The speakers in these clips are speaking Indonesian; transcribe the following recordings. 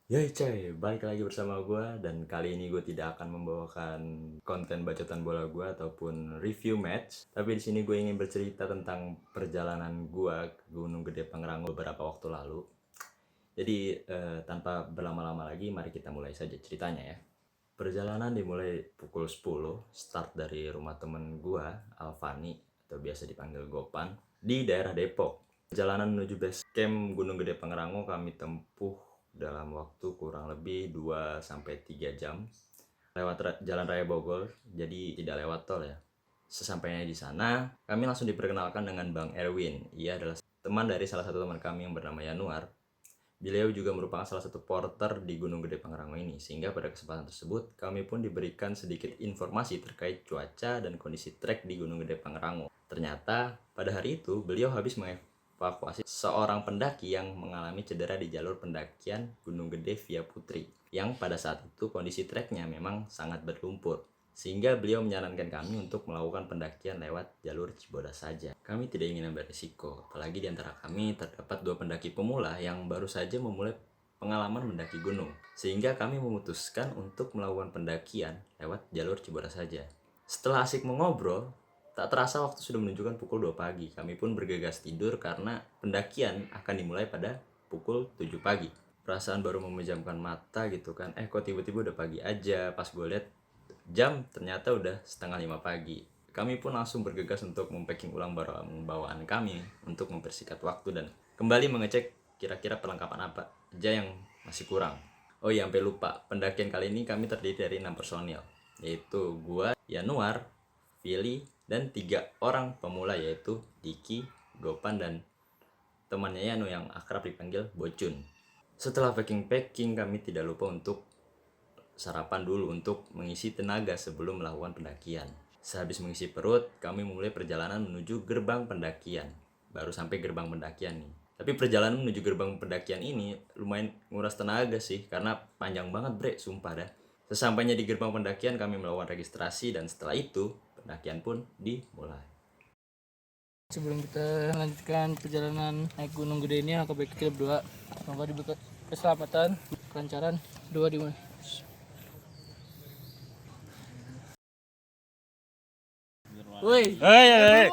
Yoi coy, balik lagi bersama gue dan kali ini gue tidak akan membawakan konten bacotan bola gue ataupun review match. Tapi di sini gue ingin bercerita tentang perjalanan gue ke Gunung Gede Pangrango beberapa waktu lalu. Jadi tanpa berlama-lama lagi, mari kita mulai saja ceritanya ya. Perjalanan dimulai pukul 10, start dari rumah temen gue, Alfani, atau biasa dipanggil Gopan, di daerah Depok. Perjalanan menuju base camp Gunung Gede Pangrango kami tempuh dalam waktu kurang lebih 2-3 jam lewat jalan raya Bogor, jadi tidak lewat tol ya. Sesampainya di sana, kami langsung diperkenalkan dengan Bang Erwin. Ia adalah teman dari salah satu teman kami yang bernama Yanuar. Beliau juga merupakan salah satu porter di Gunung Gede Pangrango ini, sehingga pada kesempatan tersebut kami pun diberikan sedikit informasi terkait cuaca dan kondisi trek di Gunung Gede Pangrango. Ternyata pada hari itu beliau habis mengevakuasi seorang pendaki yang mengalami cedera di jalur pendakian Gunung Gede via Putri, yang pada saat itu kondisi treknya memang sangat berlumpur. Sehingga beliau menyarankan kami untuk melakukan pendakian lewat jalur Cibodas saja. Kami tidak ingin ambil risiko, apalagi di antara kami terdapat 2 pendaki pemula yang baru saja memulai pengalaman mendaki gunung. Sehingga kami memutuskan untuk melakukan pendakian lewat jalur Cibodas saja. Setelah asik mengobrol, tak terasa waktu sudah menunjukkan pukul 2 pagi. Kami pun bergegas tidur karena pendakian akan dimulai pada pukul 7 pagi. Perasaan baru memejamkan mata gitu kan, kok tiba-tiba udah pagi aja. Pas gue lihat jam ternyata udah setengah 5 pagi. Kami pun langsung bergegas untuk mempacking ulang barang bawaan kami untuk mempersingkat waktu dan kembali mengecek kira-kira perlengkapan apa aja yang masih kurang. Oh iya, sampai lupa, pendakian kali ini kami terdiri dari 6 personil, yaitu gua, Yanuar, Vili, dan 3 orang pemula yaitu Diki, Gopan, dan temannya Yanu yang akrab dipanggil Bocun. Setelah packing-packing, kami tidak lupa untuk sarapan dulu untuk mengisi tenaga sebelum melakukan pendakian. Sehabis mengisi perut, kami mulai perjalanan menuju gerbang pendakian. Baru sampai gerbang pendakian nih. Tapi perjalanan menuju gerbang pendakian ini lumayan nguras tenaga sih, karena panjang banget bre, sumpah dah. Sesampainya di gerbang pendakian kami melakukan registrasi dan setelah itu pendakian pun dimulai. Sebelum kita lanjutkan perjalanan naik Gunung Gede ini, aku baik kita berdua. Semoga diberi keselamatan, kelancaran. Doa dimulai. Woi, Hey.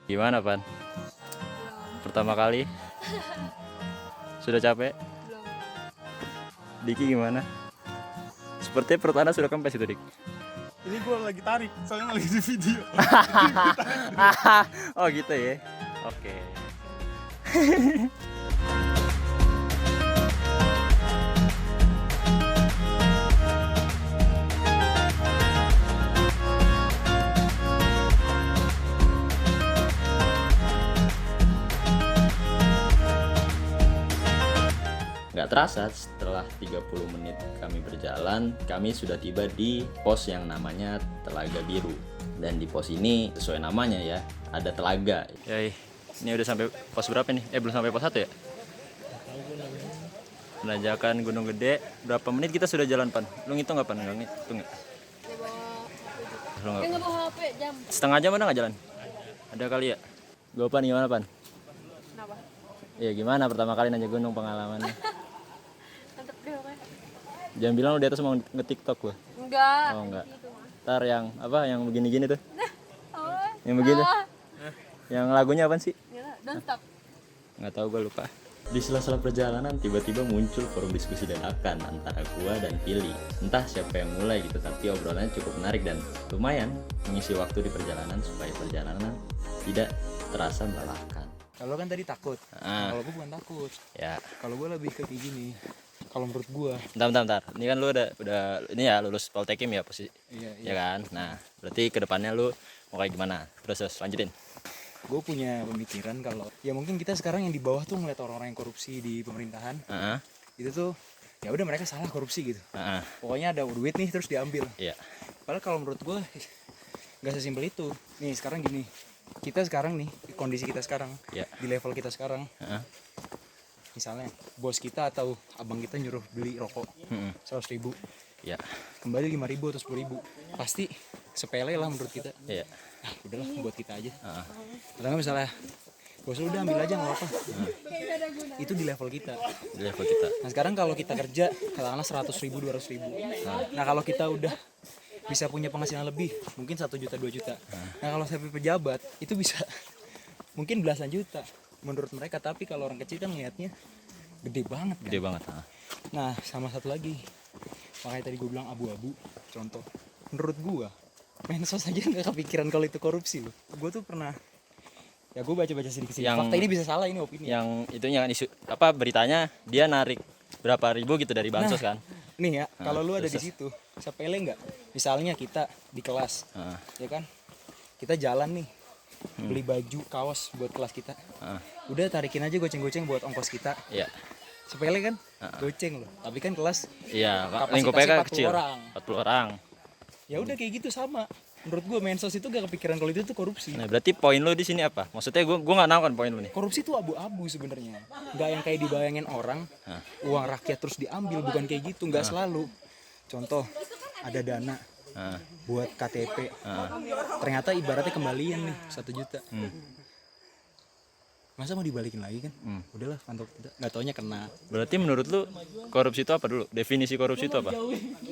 Gimana, Pan? Pertama kali? Sudah capek? Diki gimana? Sepertinya perut Anda sudah kempes itu, Dik. Ini gue lagi tarik, soalnya lagi di video. Oh gitu ya. Oke. Nggak terasa setelah 30 menit kami berjalan, kami sudah tiba di pos yang namanya Telaga Biru. Dan di pos ini sesuai namanya ya, ada telaga. Yoi, ini udah sampai pos berapa nih? Belum sampai pos 1 ya? Penanjakan Gunung Gede. Berapa menit kita sudah jalan, Pan? Lu ngitung nggak, Pan? Nggak ngitung nggak? Lu nggak? Nggak bawa HP jam. Setengah jam mana nggak jalan? Ada kali ya? Gue, Pan, gimana, Pan? Kenapa? Iya, gimana pertama kali nanjak gunung pengalamannya? Mantep deh oke. Jangan bilang lu di atas mau nge-TikTok gua. Enggak. Oh, enggak. Gitu, Mas. Ntar yang apa, yang begini-gini tuh. Oh, Yang begini. ah. Yang lagunya apa sih? Gila, don't stop. Nggak tahu, gue lupa. Di sela-sela perjalanan tiba-tiba muncul forum diskusi dadakan antara gua dan Pilih. Entah siapa yang mulai gitu, tapi obrolannya cukup menarik dan lumayan mengisi waktu di perjalanan supaya perjalanan tidak terasa melelahkan. kalau kan tadi takut. Kalau gue bukan takut. Ya, Kalau gue lebih ke kayak gini. Kalau menurut gue, bentar. Ini kan lu udah ini ya lulus Poltekim ya posisi. iya. Ya kan? Nah, berarti kedepannya lu mau kayak gimana? Terus lanjutin. Gue punya pemikiran kalau ya mungkin kita sekarang yang di bawah tuh ngeliat orang-orang yang korupsi di pemerintahan. Heeh. Itu tuh ya udah mereka salah korupsi gitu. Heeh. Pokoknya ada duit nih terus diambil. Iya. Padahal kalau menurut gue nggak sesimpel itu. Nih sekarang gini, kita sekarang nih kondisi kita sekarang Iya. di level kita sekarang. Heeh. Misalnya bos kita atau abang kita nyuruh beli rokok 100.000, Ya. Kembali 5.000 atau 10.000. Pasti sepele lah menurut kita. Iya. Udahlah buat kita aja. Pertama misalnya bos lu udah ambil aja nggak apa-apa. Itu di level kita. Di level kita. Nah sekarang kalau kita kerja katakanlah 100.000 200.000. Nah kalau kita udah bisa punya penghasilan lebih mungkin 1 juta 2 juta. Nah kalau sampai pejabat itu bisa mungkin belasan juta menurut mereka, tapi kalau orang kecil kan ngeliatnya gede banget kan. Gede banget. Nah sama satu lagi, makanya tadi gue bilang abu-abu. Contoh menurut gue Mensos aja nggak kepikiran kalau itu korupsi loh. Gue tuh pernah, ya gue baca-baca sedikit-sedikit. Fakta ini bisa salah, ini opini. Yang itunya kan isu apa beritanya dia narik berapa ribu gitu dari bansos kan. Nih ya, kalau lu ada di situ, sepele nggak? Misalnya kita di kelas, ya kan? Kita jalan nih, beli baju, kaos buat kelas kita. Udah tarikin aja goceng-goceng buat ongkos kita. Iya. Sepele kan? Goceng loh. Tapi kan kelas Iya, kapasitasnya lingkupnya kan 40 kecil. orang. 40 orang. Ya udah kayak gitu sama. Menurut gue Mensos itu gak kepikiran kalau itu tuh korupsi. Nah, berarti poin lu di sini apa? Maksudnya gua nggak tahu kan poin lu nih. Korupsi itu abu-abu sebenarnya. Nggak yang kayak dibayangin orang, uang rakyat terus diambil, bukan kayak gitu, nggak selalu. Contoh, ada dana buat KTP, ternyata ibaratnya kembalian nih 1 juta. Masa mau dibalikin lagi kan? Udahlah kantor kita. Nggak taunya kena. Berarti menurut lu korupsi itu apa dulu? Definisi korupsi itu apa?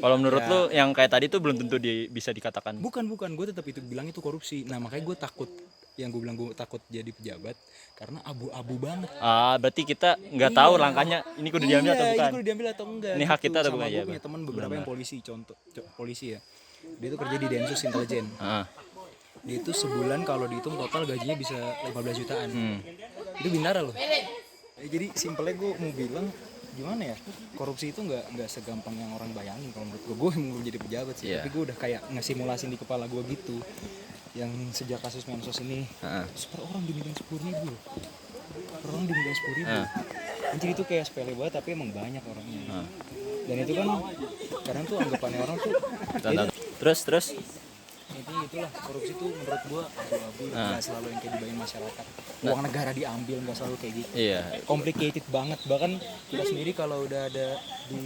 Kalau menurut lu yang kayak tadi itu belum tentu bisa dikatakan. Bukan, gue tetap itu bilang itu korupsi. Nah makanya gue takut, yang gue bilang gue takut jadi pejabat karena abu-abu banget. Berarti kita nggak tahu langkahnya ini kudu diambil atau bukan? Ini kudu diambil atau enggak? Ini hak kita atau bukan? Sama Ya, gue punya teman beberapa yang polisi, contoh polisi ya. Dia tuh kerja di Densus Intelijen. Dia itu sebulan kalau dihitung total gajinya bisa 15 jutaan. Itu bintara loh. Jadi simpelnya gue mau bilang gimana ya, korupsi itu nggak segampang yang orang bayangin kalau menurut gue mau jadi pejabat sih. Tapi gue udah kayak ngesimulasin di kepala gue gitu. Yang sejak kasus Mensos ini, per orang diminta 10.000 loh. Per orang diminta 10.000. Anjir itu kayak sepele banget tapi emang banyak orangnya. Dan itu kan kadang tuh anggapannya orang tuh Terus itulah korupsi tuh menurut gua abu-abu, nggak selalu yang kayak dibayangin masyarakat. Uang negara diambil nggak selalu kayak gitu. Iya. Complicated banget, bahkan kita sendiri kalau udah ada di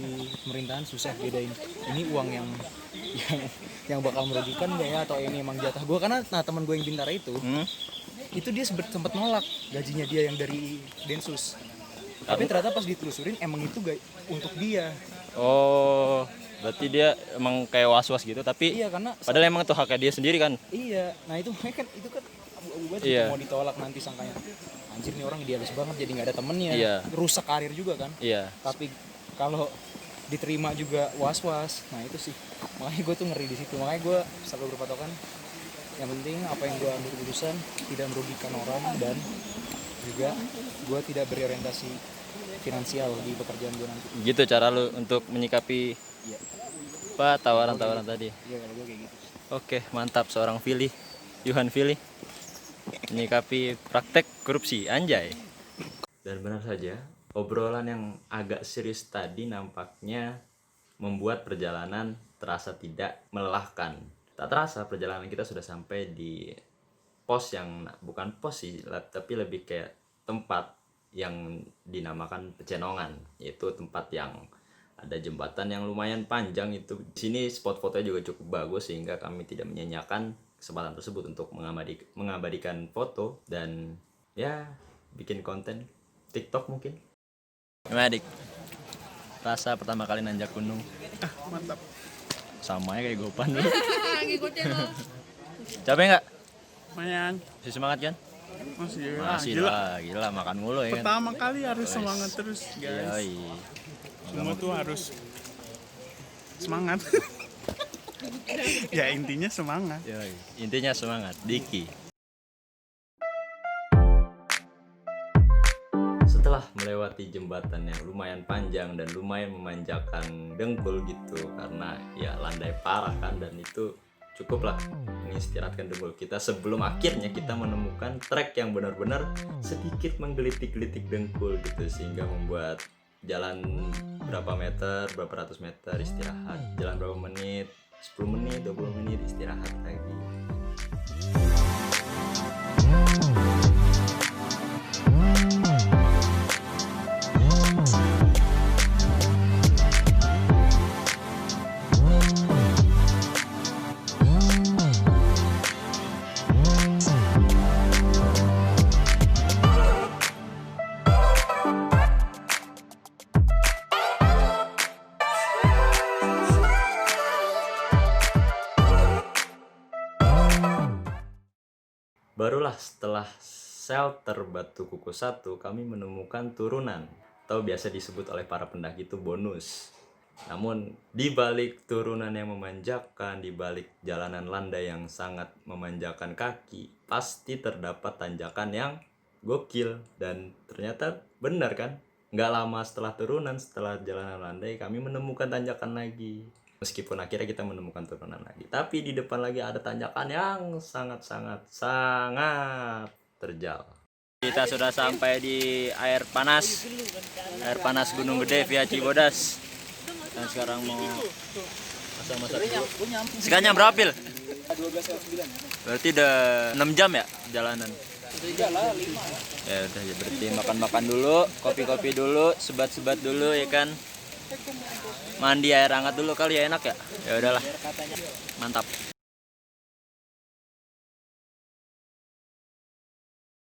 pemerintahan susah bedain ini uang yang bakal merugikan nggak ya, atau ini emang jatah gua. Karena teman gue yang bintara itu dia sempat nolak gajinya dia yang dari Densus, tapi ternyata pas ditelusurin emang itu gak untuk dia. Oh, berarti dia emang kayak was-was gitu, tapi Iya, karena padahal emang itu haknya dia sendiri kan. iya, nah itu kan abu-abu banget. Iya. Mau ditolak nanti sangkanya anjir nih orang idealis banget jadi nggak ada temennya. Iya. Rusak karir juga kan. Iya. Tapi kalau diterima juga was-was, nah itu sih makanya gue tuh ngeri di situ. Makanya gue selalu berpatokan yang penting apa yang gue ambil keputusan tidak merugikan orang, dan juga gue tidak berorientasi finansial di pekerjaan gue nanti. Gitu cara lu untuk menyikapi apa tawaran-tawaran tadi. Iya, kalau gue kayak gitu. Oke, mantap seorang Yuhan Fili menyikapi praktek korupsi, anjay. Dan benar saja, obrolan yang agak serius tadi nampaknya membuat perjalanan terasa tidak melelahkan. Tak terasa perjalanan kita sudah sampai di pos yang bukan pos sih, tapi lebih kayak tempat yang dinamakan Pecenongan, yaitu tempat yang ada jembatan yang lumayan panjang itu. Di sini spot fotonya juga cukup bagus sehingga kami tidak menyanyiakan kesempatan tersebut untuk mengabadikan foto dan ya bikin konten TikTok mungkin. Gimana Dik? Rasa pertama kali nanjak gunung? Mantap. Sama ya kayak Gopan dulu. Ngikutin lo. Capek nggak? Lumayan. Masih semangat kan? Masih Gila makan mulu ya kan? Pertama kali harus semangat terus guys. Yoi. Semua tuh harus semangat. Ya intinya semangat. Yoi. Intinya semangat, Diki. Setelah melewati jembatan yang lumayan panjang dan lumayan memanjakan dengkul gitu, karena ya landai parah kan, dan itu cukuplah mengistirahatkan dengkul kita sebelum akhirnya kita menemukan trek yang benar-benar sedikit menggelitik-gelitik dengkul gitu, sehingga membuat jalan berapa ratus meter istirahat, jalan berapa menit, 10 menit, 20 menit istirahat lagi. Barulah setelah shelter Batu Kuku 1 kami menemukan turunan, atau biasa disebut oleh para pendaki itu bonus. Namun di balik turunan yang memanjakan, di balik jalanan landai yang sangat memanjakan kaki, pasti terdapat tanjakan yang gokil. Dan ternyata benar kan? Nggak lama setelah turunan, setelah jalanan landai, kami menemukan tanjakan lagi. Meskipun akhirnya kita menemukan turunan lagi, tapi di depan lagi ada tanjakan yang sangat terjal. Kita sudah sampai di air panas Gunung Gede via Cibodas. Dan sekarang mau masak dulu. Sekarang berapa, Pil? 12:09. Berarti udah 6 jam ya jalanan? Ya udah, ya berarti makan-makan dulu, kopi-kopi dulu, sebat-sebat dulu ya kan. Mandi air hangat dulu kali ya, enak ya. Ya udahlah. Mantap.